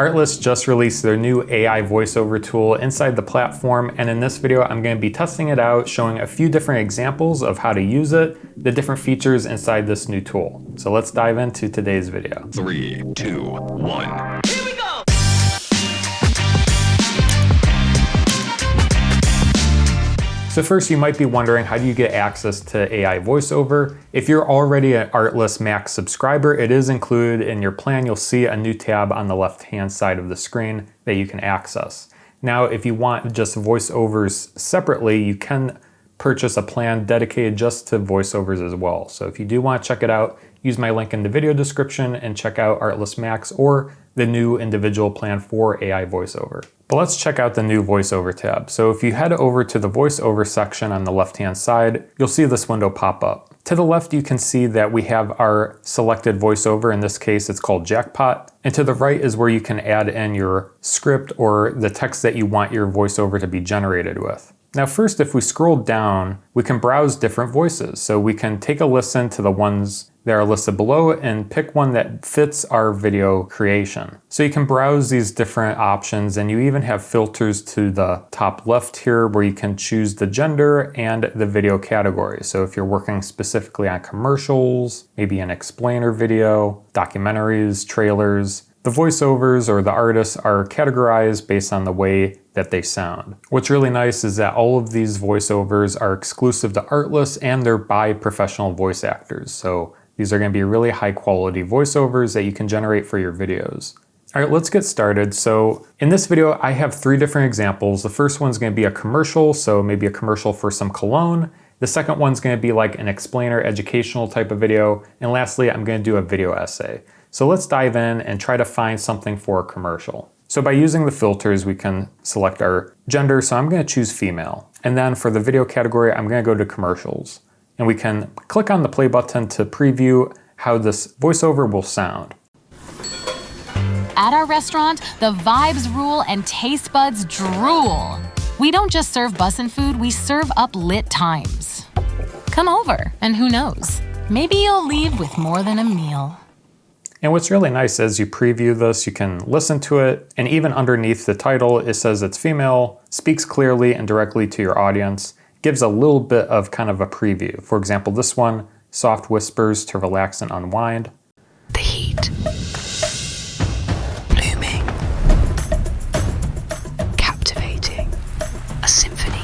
Artlist just released their new AI voiceover tool inside the platform, and in this video I'm going to be testing it out, showing a few different examples of how to use it, the different features inside this new tool. So let's dive into today's video. 3, 2, 1. Here we go! So first, you might be wondering, how do you get access to AI voiceover? If you're already an Artlist Max subscriber, it is included in your plan. You'll see a new tab on the left-hand side of the screen that you can access. Now, if you want just voiceovers separately, you can purchase a plan dedicated just to voiceovers as well. So if you do want to check it out, use my link in the video description and check out Artlist Max or the new individual plan for AI voiceover. But let's check out the new voiceover tab. So if you head over to the voiceover section on the left-hand side, you'll see this window pop up. To the left, you can see that we have our selected voiceover. In this case, it's called Jackpot. And to the right is where you can add in your script or the text that you want your voiceover to be generated with. Now first, if we scroll down, we can browse different voices. So we can take a listen to the ones that are listed below and pick one that fits our video creation. So you can browse these different options, and you even have filters to the top left here where you can choose the gender and the video category. So if you're working specifically on commercials, maybe an explainer video, documentaries, trailers, the voiceovers or the artists are categorized based on the way that they sound. What's really nice is that all of these voiceovers are exclusive to Artlist and they're by professional voice actors. So these are going to be really high quality voiceovers that you can generate for your videos. All right, let's get started. So in this video, I have 3 different examples. The first one's going to be a commercial, so maybe a commercial for some cologne. The second one's going to be like an explainer, educational type of video. And lastly, I'm going to do a video essay. So let's dive in and try to find something for a commercial. So by using the filters, we can select our gender. So I'm going to choose female. And then for the video category, I'm going to go to commercials. And we can click on the play button to preview how this voiceover will sound. At our restaurant, the vibes rule and taste buds drool. We don't just serve bussin' food, we serve up lit times. Come over, and who knows, maybe you'll leave with more than a meal. And what's really nice is you preview this, you can listen to it, and even underneath the title, it says it's female, speaks clearly and directly to your audience, gives a little bit of kind of a preview. For example, this one, soft whispers to relax and unwind. The heat. Blooming. Captivating. A symphony,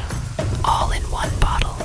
all in one bottle.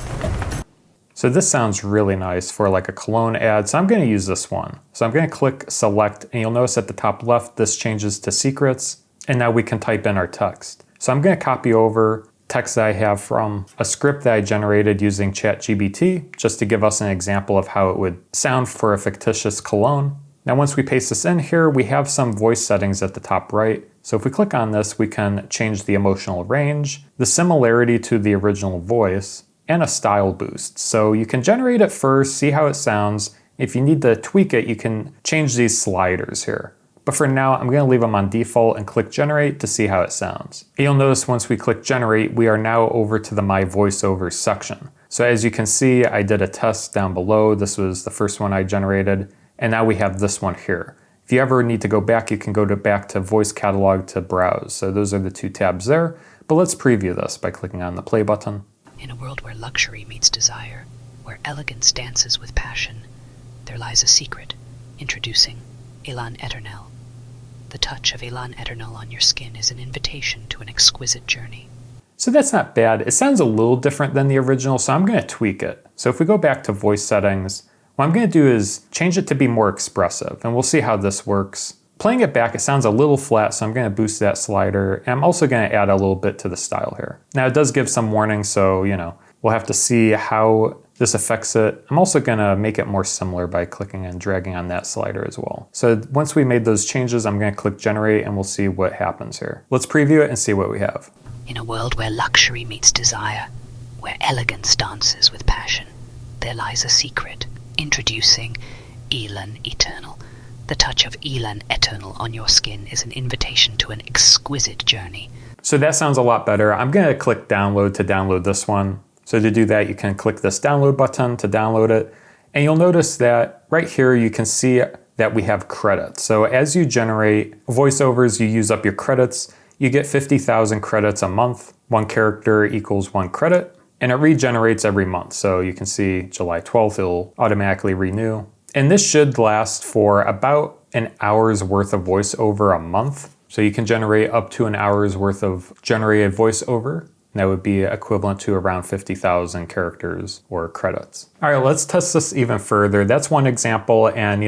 So this sounds really nice for like a cologne ad. So I'm going to use this one. So I'm going to click select, and you'll notice at the top left, this changes to secrets. And now we can type in our text. So I'm going to copy over text that I have from a script that I generated using ChatGPT, just to give us an example of how it would sound for a fictitious cologne. Now, once we paste this in here, we have some voice settings at the top right. So if we click on this, we can change the emotional range, the similarity to the original voice, and a style boost. So you can generate it first, see how it sounds. If you need to tweak it, you can change these sliders here. But for now, I'm going to leave them on default and click generate to see how it sounds. You'll notice once we click generate, we are now over to the My Voiceover section. So as you can see, I did a test down below. This was the first one I generated. And now we have this one here. If you ever need to go back, you can go back to Voice Catalog to browse. So those are the 2 tabs there. But let's preview this by clicking on the play button. In a world where luxury meets desire, where elegance dances with passion, there lies a secret. Introducing Elan Eternel. The touch of Elan Eternel on your skin is an invitation to an exquisite journey. So that's not bad. It sounds a little different than the original, so I'm going to tweak it. So if we go back to voice settings, what I'm going to do is change it to be more expressive, and we'll see how this works. Playing it back, it sounds a little flat, so I'm going to boost that slider, and I'm also going to add a little bit to the style here. Now it does give some warning, so we'll have to see how this affects it. I'm also going to make it more similar by clicking and dragging on that slider as well. So once we made those changes, I'm going to click generate and we'll see what happens here. Let's preview it and see what we have. In a world where luxury meets desire, where elegance dances with passion, there lies a secret. Introducing Elan Eternal. The touch of Elan Eternal on your skin is an invitation to an exquisite journey. So that sounds a lot better. I'm going to click download to download this one. So to do that, you can click this download button to download it. And you'll notice that right here, you can see that we have credits. So as you generate voiceovers, you use up your credits. You get 50,000 credits a month. 1 character equals 1 credit, and it regenerates every month. So you can see July 12th, it'll automatically renew. And this should last for about an hour's worth of voiceover a month. So you can generate up to an hour's worth of generated voiceover. That would be equivalent to around 50,000 characters or credits. All right, let's test this even further. That's one example, and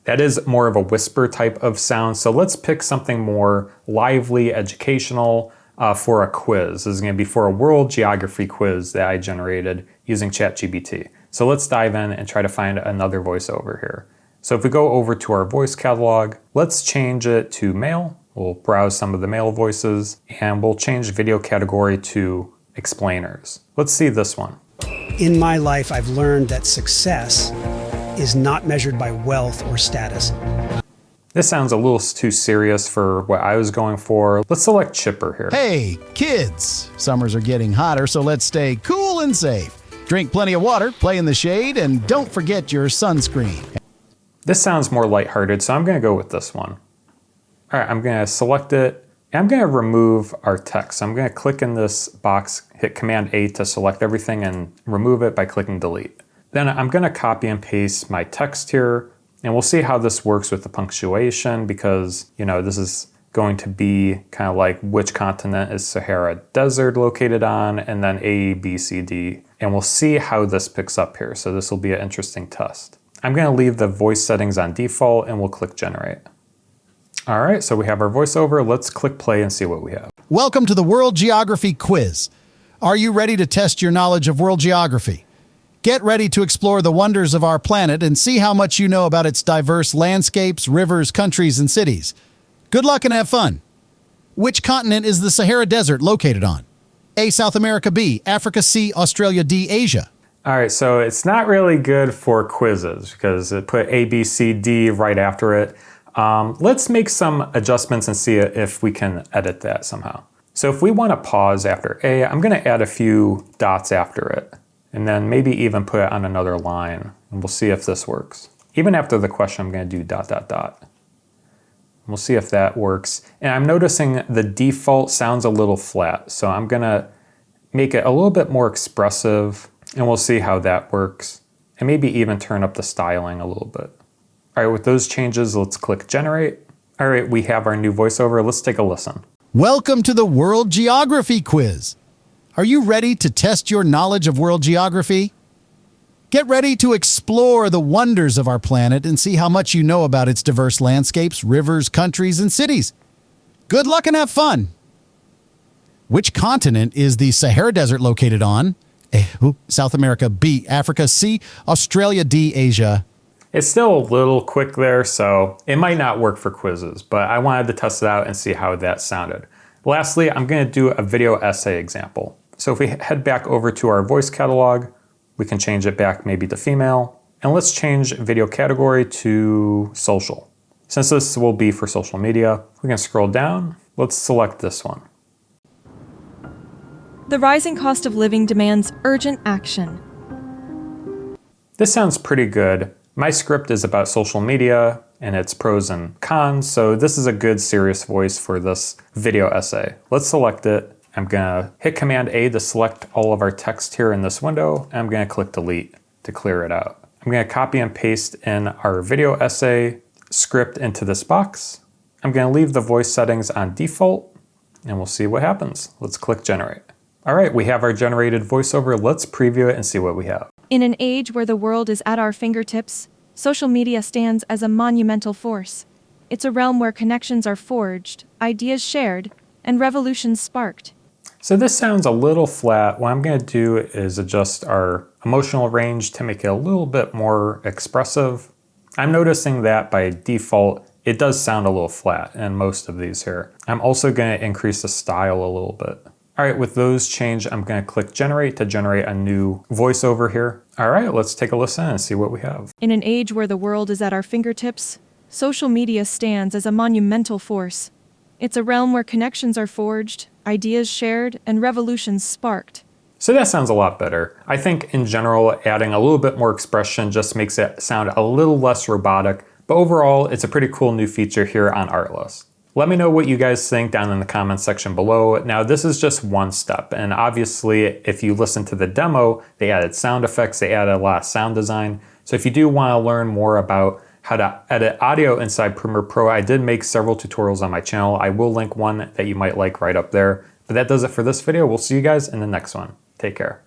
that is more of a whisper type of sound. So let's pick something more lively, educational for a quiz. This is gonna be for a world geography quiz that I generated using ChatGPT. So let's dive in and try to find another voiceover here. So if we go over to our voice catalog, let's change it to male. We'll browse some of the male voices, and we'll change video category to explainers. Let's see this one. In my life, I've learned that success is not measured by wealth or status. This sounds a little too serious for what I was going for. Let's select chipper here. Hey, kids! Summers are getting hotter, so let's stay cool and safe. Drink plenty of water, play in the shade, and don't forget your sunscreen. This sounds more lighthearted, so I'm gonna go with this one. All right, I'm gonna select it, and I'm gonna remove our text. So I'm gonna click in this box, hit Command A to select everything and remove it by clicking delete. Then I'm gonna copy and paste my text here, and we'll see how this works with the punctuation, because this is going to be kind of like which continent is Sahara Desert located on, and then A, B, C, D. And we'll see how this picks up here. So this will be an interesting test. I'm gonna leave the voice settings on default, and we'll click generate. All right, so we have our voiceover. Let's click play and see what we have. Welcome to the World Geography Quiz. Are you ready to test your knowledge of world geography? Get ready to explore the wonders of our planet and see how much you know about its diverse landscapes, rivers, countries, and cities. Good luck and have fun. Which continent is the Sahara Desert located on? A, South America, B, Africa, C, Australia, D, Asia. All right, so it's not really good for quizzes because it put A, B, C, D right after it. Let's make some adjustments and see if we can edit that somehow. So if we want to pause after A, I'm going to add a few dots after it, and then maybe even put it on another line, and we'll see if this works. Even after the question, I'm going to do ... We'll see if that works. And I'm noticing the default sounds a little flat, so I'm going to make it a little bit more expressive, and we'll see how that works, and maybe even turn up the styling a little bit. All right, with those changes, let's click generate. All right, we have our new voiceover. Let's take a listen. Welcome to the World Geography Quiz. Are you ready to test your knowledge of world geography? Get ready to explore the wonders of our planet and see how much you know about its diverse landscapes, rivers, countries, and cities. Good luck and have fun. Which continent is the Sahara Desert located on? A, South America, B, Africa, C, Australia, D, Asia. It's still a little quick there, so it might not work for quizzes, but I wanted to test it out and see how that sounded. Lastly, I'm going to do a video essay example. So if we head back over to our voice catalog, we can change it back maybe to female, and let's change video category to social. Since this will be for social media, we can scroll down. Let's select this one. The rising cost of living demands urgent action. This sounds pretty good. My script is about social media and its pros and cons, so this is a good serious voice for this video essay. Let's select it. I'm gonna hit Command A to select all of our text here in this window, and I'm gonna click delete to clear it out. I'm gonna copy and paste in our video essay script into this box. I'm gonna leave the voice settings on default, and we'll see what happens. Let's click generate. All right, we have our generated voiceover. Let's preview it and see what we have. In an age where the world is at our fingertips, social media stands as a monumental force. It's a realm where connections are forged, ideas shared, and revolutions sparked. So this sounds a little flat. What I'm going to do is adjust our emotional range to make it a little bit more expressive. I'm noticing that by default, it does sound a little flat in most of these here. I'm also going to increase the style a little bit. All right, with those changed, I'm going to click generate to generate a new voiceover here. All right, let's take a listen and see what we have. In an age where the world is at our fingertips, social media stands as a monumental force. It's a realm where connections are forged, ideas shared, and revolutions sparked. So that sounds a lot better. I think in general, adding a little bit more expression just makes it sound a little less robotic, But overall, it's a pretty cool new feature here on Artlist. Let me know what you guys think down in the comments section below. Now, this is just one step, and obviously, if you listen to the demo, they added sound effects, they added a lot of sound design. So if you do want to learn more about how to edit audio inside Premiere Pro, I did make several tutorials on my channel. I will link one that you might like right up there. But that does it for this video. We'll see you guys in the next one. Take care.